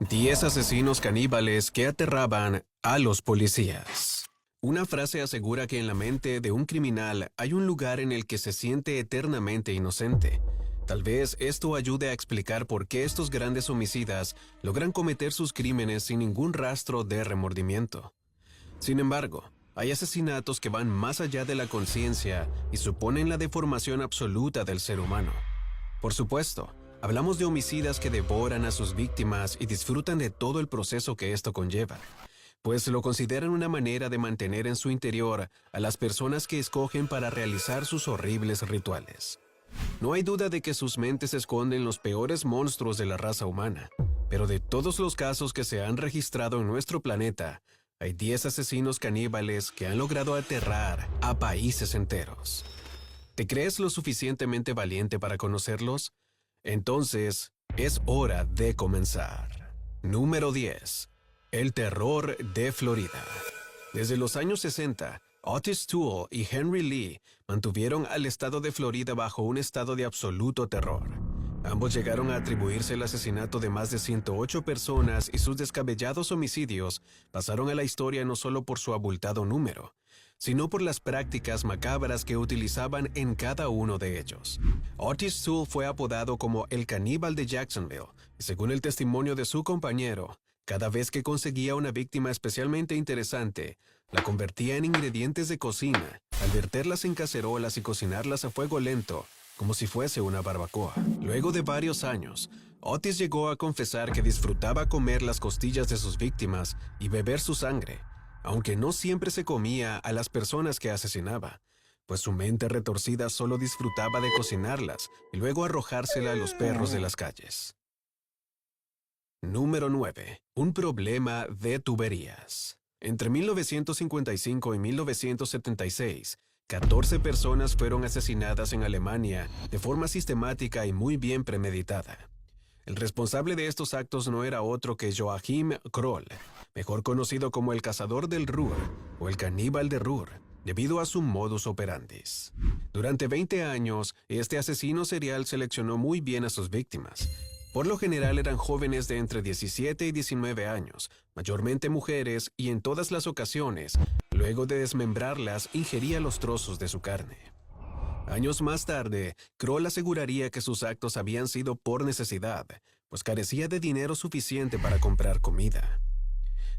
10 asesinos caníbales que aterraban a los policías. Una frase asegura que en la mente de un criminal hay un lugar en el que se siente eternamente inocente. Tal vez esto ayude a explicar por qué estos grandes homicidas logran cometer sus crímenes sin ningún rastro de remordimiento. Sin embargo, hay asesinatos que van más allá de la conciencia y suponen la deformación absoluta del ser humano. Por supuesto, hablamos de homicidas que devoran a sus víctimas y disfrutan de todo el proceso que esto conlleva, pues lo consideran una manera de mantener en su interior a las personas que escogen para realizar sus horribles rituales. No hay duda de que sus mentes esconden los peores monstruos de la raza humana, pero de todos los casos que se han registrado en nuestro planeta, hay 10 asesinos caníbales que han logrado aterrar a países enteros. ¿Te crees lo suficientemente valiente para conocerlos? Entonces, es hora de comenzar. Número 10. El terror de Florida. Desde los años 60, Otis Toole y Henry Lee mantuvieron al estado de Florida bajo un estado de absoluto terror. Ambos llegaron a atribuirse el asesinato de más de 108 personas y sus descabellados homicidios pasaron a la historia no solo por su abultado número, sino por las prácticas macabras que utilizaban en cada uno de ellos. Otis Toole fue apodado como el caníbal de Jacksonville, y según el testimonio de su compañero, cada vez que conseguía una víctima especialmente interesante, la convertía en ingredientes de cocina, al verterlas en cacerolas y cocinarlas a fuego lento, como si fuese una barbacoa. Luego de varios años, Otis llegó a confesar que disfrutaba comer las costillas de sus víctimas y beber su sangre, aunque no siempre se comía a las personas que asesinaba, pues su mente retorcida solo disfrutaba de cocinarlas y luego arrojársela a los perros de las calles. Número 9. Un problema de tuberías. Entre 1955 y 1976, 14 personas fueron asesinadas en Alemania de forma sistemática y muy bien premeditada. El responsable de estos actos no era otro que Joachim Kroll, mejor conocido como el cazador del Ruhr o el caníbal de Ruhr, debido a su modus operandi. Durante 20 años, este asesino serial seleccionó muy bien a sus víctimas. Por lo general eran jóvenes de entre 17 y 19 años, mayormente mujeres, y en todas las ocasiones, luego de desmembrarlas, ingería los trozos de su carne. Años más tarde, Kroll aseguraría que sus actos habían sido por necesidad, pues carecía de dinero suficiente para comprar comida.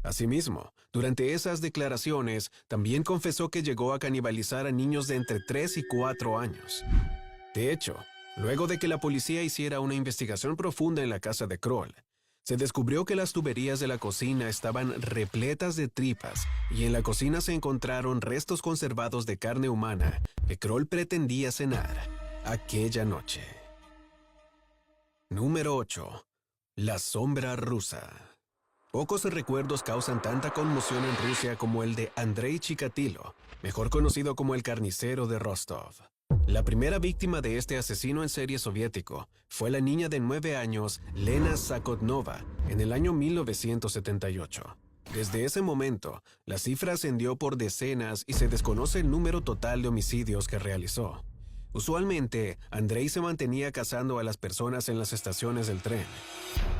Asimismo, durante esas declaraciones, también confesó que llegó a canibalizar a niños de entre 3 y 4 años. De hecho, luego de que la policía hiciera una investigación profunda en la casa de Kroll, se descubrió que las tuberías de la cocina estaban repletas de tripas y en la cocina se encontraron restos conservados de carne humana que Kroll pretendía cenar aquella noche. Número 8. La sombra rusa. Pocos recuerdos causan tanta conmoción en Rusia como el de Andrei Chikatilo, mejor conocido como el carnicero de Rostov. La primera víctima de este asesino en serie soviético fue la niña de 9 años, Lena Zakotnova, en el año 1978. Desde ese momento, la cifra ascendió por decenas y se desconoce el número total de homicidios que realizó. Usualmente, Andrei se mantenía cazando a las personas en las estaciones del tren.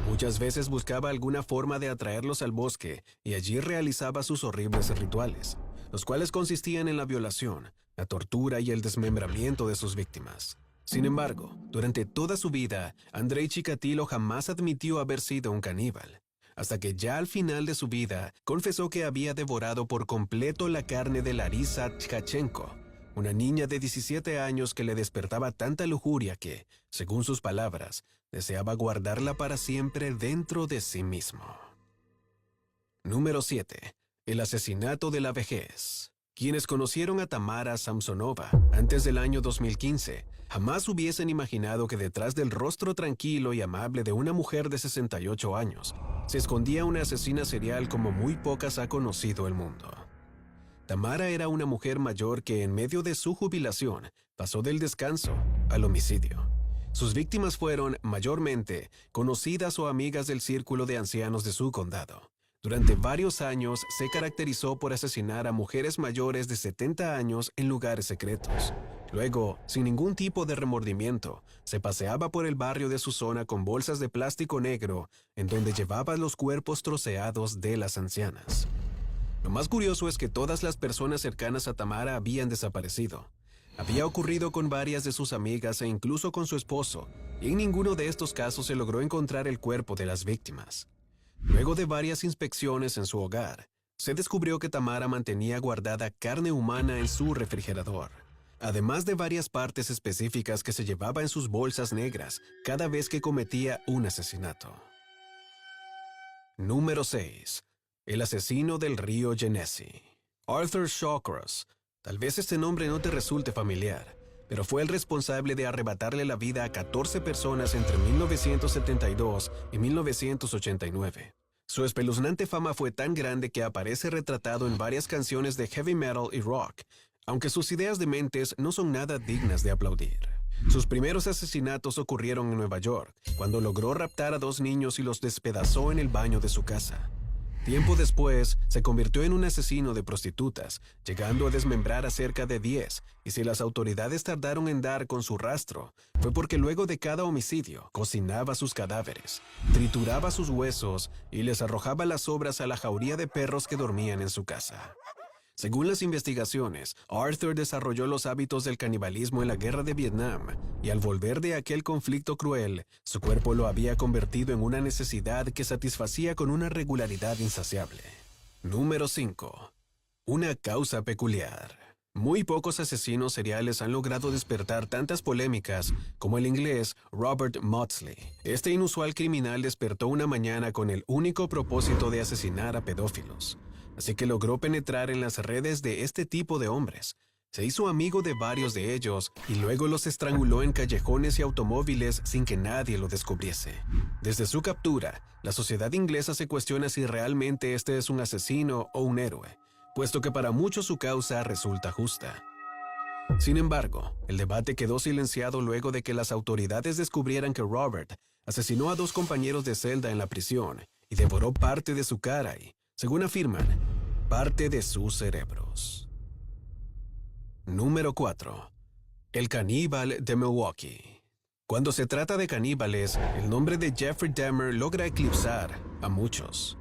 Muchas veces buscaba alguna forma de atraerlos al bosque y allí realizaba sus horribles rituales, los cuales consistían en la violación, la tortura y el desmembramiento de sus víctimas. Sin embargo, durante toda su vida, Andrei Chikatilo jamás admitió haber sido un caníbal, hasta que ya al final de su vida confesó que había devorado por completo la carne de Larisa Tkachenko, una niña de 17 años que le despertaba tanta lujuria que, según sus palabras, deseaba guardarla para siempre dentro de sí mismo. Número 7. El asesinato de la vejez. Quienes conocieron a Tamara Samsonova antes del año 2015 jamás hubiesen imaginado que detrás del rostro tranquilo y amable de una mujer de 68 años se escondía una asesina serial como muy pocas ha conocido el mundo. Tamara era una mujer mayor que en medio de su jubilación pasó del descanso al homicidio. Sus víctimas fueron, mayormente, conocidas o amigas del círculo de ancianos de su condado. Durante varios años se caracterizó por asesinar a mujeres mayores de 70 años en lugares secretos, Luego, sin ningún tipo de remordimiento, se paseaba por el barrio de su zona con bolsas de plástico negro en donde llevaba los cuerpos troceados de las ancianas. Lo más curioso es que todas las personas cercanas a Tamara habían desaparecido. Había ocurrido con varias de sus amigas e incluso con su esposo, y en ninguno de estos casos se logró encontrar el cuerpo de las víctimas. Luego de varias inspecciones en su hogar, se descubrió que Tamara mantenía guardada carne humana en su refrigerador, además de varias partes específicas que se llevaba en sus bolsas negras cada vez que cometía un asesinato. Número 6. El asesino del río Genesee. Arthur Shawcross. Tal vez este nombre no te resulte familiar, pero fue el responsable de arrebatarle la vida a 14 personas entre 1972 y 1989. Su espeluznante fama fue tan grande que aparece retratado en varias canciones de heavy metal y rock, aunque sus ideas dementes no son nada dignas de aplaudir. Sus primeros asesinatos ocurrieron en Nueva York, cuando logró raptar a 2 niños y los despedazó en el baño de su casa. Tiempo después, se convirtió en un asesino de prostitutas, llegando a desmembrar a cerca de 10, y si las autoridades tardaron en dar con su rastro, fue porque luego de cada homicidio, cocinaba sus cadáveres, trituraba sus huesos y les arrojaba las sobras a la jauría de perros que dormían en su casa. Según las investigaciones, Arthur desarrolló los hábitos del canibalismo en la guerra de Vietnam, y al volver de aquel conflicto cruel, su cuerpo lo había convertido en una necesidad que satisfacía con una regularidad insaciable. Número 5. Una causa peculiar. Muy pocos asesinos seriales han logrado despertar tantas polémicas como el inglés Robert Maudsley. Este inusual criminal despertó una mañana con el único propósito de asesinar a pedófilos. Así que logró penetrar en las redes de este tipo de hombres. Se hizo amigo de varios de ellos y luego los estranguló en callejones y automóviles sin que nadie lo descubriese. Desde su captura, la sociedad inglesa se cuestiona si realmente este es un asesino o un héroe, puesto que para muchos su causa resulta justa. Sin embargo, el debate quedó silenciado luego de que las autoridades descubrieran que Robert asesinó a 2 compañeros de celda en la prisión y devoró parte de su cara y, según afirman, parte de sus cerebros. Número 4. El caníbal de Milwaukee. Cuando se trata de caníbales, el nombre de Jeffrey Dahmer logra eclipsar a muchos.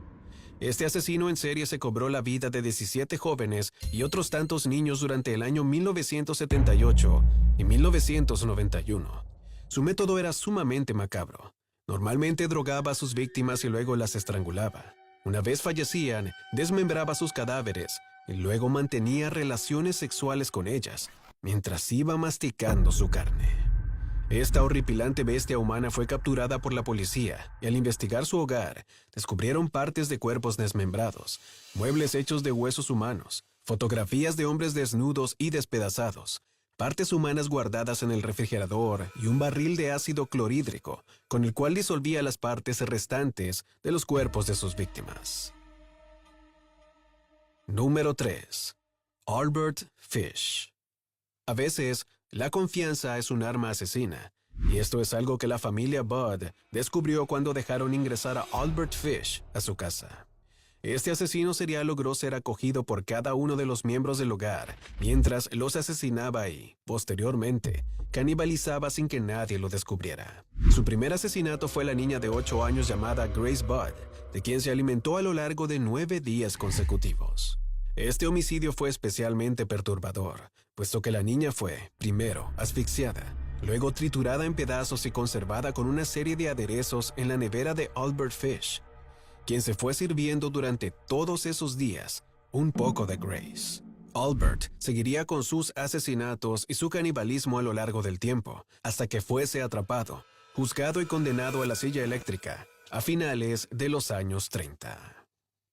Este asesino en serie se cobró la vida de 17 jóvenes y otros tantos niños durante el año 1978 y 1991. Su método era sumamente macabro. Normalmente drogaba a sus víctimas y luego las estrangulaba. Una vez fallecían, desmembraba sus cadáveres y luego mantenía relaciones sexuales con ellas, mientras iba masticando su carne. Esta horripilante bestia humana fue capturada por la policía y al investigar su hogar, descubrieron partes de cuerpos desmembrados, muebles hechos de huesos humanos, fotografías de hombres desnudos y despedazados, partes humanas guardadas en el refrigerador y un barril de ácido clorhídrico, con el cual disolvía las partes restantes de los cuerpos de sus víctimas. Número 3. Albert Fish. A veces, la confianza es un arma asesina, y esto es algo que la familia Budd descubrió cuando dejaron ingresar a Albert Fish a su casa. Este asesino serial logró ser acogido por cada uno de los miembros del hogar, mientras los asesinaba y, posteriormente, canibalizaba sin que nadie lo descubriera. Su primer asesinato fue la niña de 8 años llamada Grace Budd, de quien se alimentó a lo largo de 9 días consecutivos. Este homicidio fue especialmente perturbador, puesto que la niña fue, primero, asfixiada, luego triturada en pedazos y conservada con una serie de aderezos en la nevera de Albert Fish, quien se fue sirviendo durante todos esos días un poco de Grace. Albert seguiría con sus asesinatos y su canibalismo a lo largo del tiempo, hasta que fuese atrapado, juzgado y condenado a la silla eléctrica a finales de los años 30.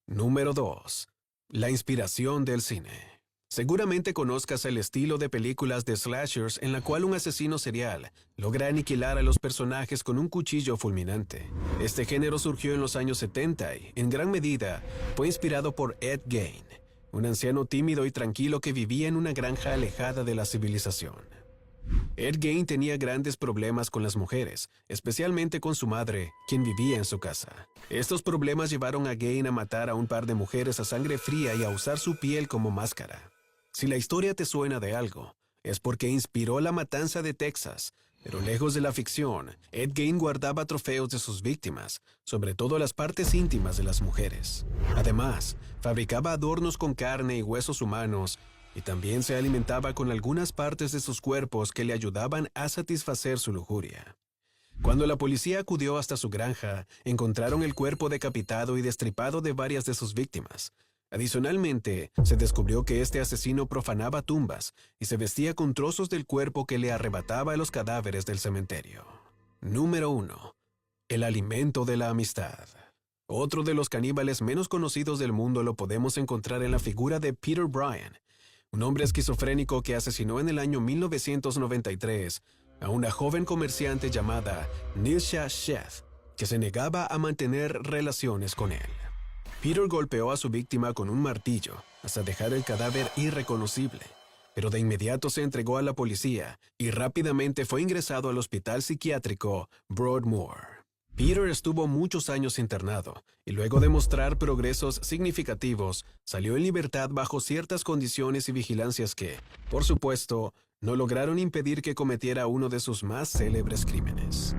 Número 2. La inspiración del cine. Seguramente conozcas el estilo de películas de slashers en la cual un asesino serial logra aniquilar a los personajes con un cuchillo fulminante. Este género surgió en los años 70 y, en gran medida, fue inspirado por Ed Gein, un anciano tímido y tranquilo que vivía en una granja alejada de la civilización. Ed Gein tenía grandes problemas con las mujeres, especialmente con su madre, quien vivía en su casa. Estos problemas llevaron a Gein a matar a un par de mujeres a sangre fría y a usar su piel como máscara. Si la historia te suena de algo, es porque inspiró la matanza de Texas. Pero lejos de la ficción, Ed Gein guardaba trofeos de sus víctimas, sobre todo las partes íntimas de las mujeres. Además, fabricaba adornos con carne y huesos humanos, y también se alimentaba con algunas partes de sus cuerpos que le ayudaban a satisfacer su lujuria. Cuando la policía acudió hasta su granja, encontraron el cuerpo decapitado y destripado de varias de sus víctimas. Adicionalmente, se descubrió que este asesino profanaba tumbas y se vestía con trozos del cuerpo que le arrebataba a los cadáveres del cementerio. Número 1. El alimento de la amistad. Otro de los caníbales menos conocidos del mundo lo podemos encontrar en la figura de Peter Bryan, un hombre esquizofrénico que asesinó en el año 1993 a una joven comerciante llamada Nilsha Sheth, que se negaba a mantener relaciones con él. Peter golpeó a su víctima con un martillo hasta dejar el cadáver irreconocible, pero de inmediato se entregó a la policía y rápidamente fue ingresado al hospital psiquiátrico Broadmoor. Peter estuvo muchos años internado y luego de mostrar progresos significativos, salió en libertad bajo ciertas condiciones y vigilancias que, por supuesto, no lograron impedir que cometiera uno de sus más célebres crímenes.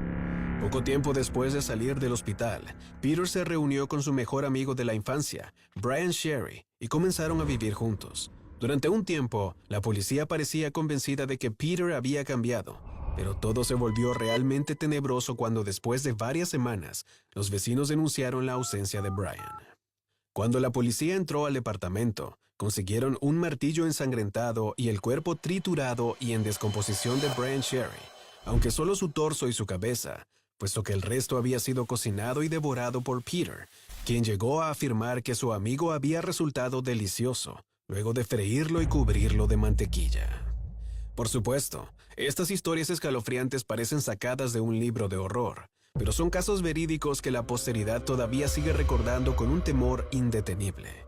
Poco tiempo después de salir del hospital, Peter se reunió con su mejor amigo de la infancia, Brian Sherry, y comenzaron a vivir juntos. Durante un tiempo, la policía parecía convencida de que Peter había cambiado, pero todo se volvió realmente tenebroso cuando después de varias semanas, los vecinos denunciaron la ausencia de Brian. Cuando la policía entró al departamento, consiguieron un martillo ensangrentado y el cuerpo triturado y en descomposición de Brian Sherry, aunque solo su torso y su cabeza, puesto que el resto había sido cocinado y devorado por Peter, quien llegó a afirmar que su amigo había resultado delicioso, luego de freírlo y cubrirlo de mantequilla. Por supuesto, estas historias escalofriantes parecen sacadas de un libro de horror, pero son casos verídicos que la posteridad todavía sigue recordando con un temor indetenible.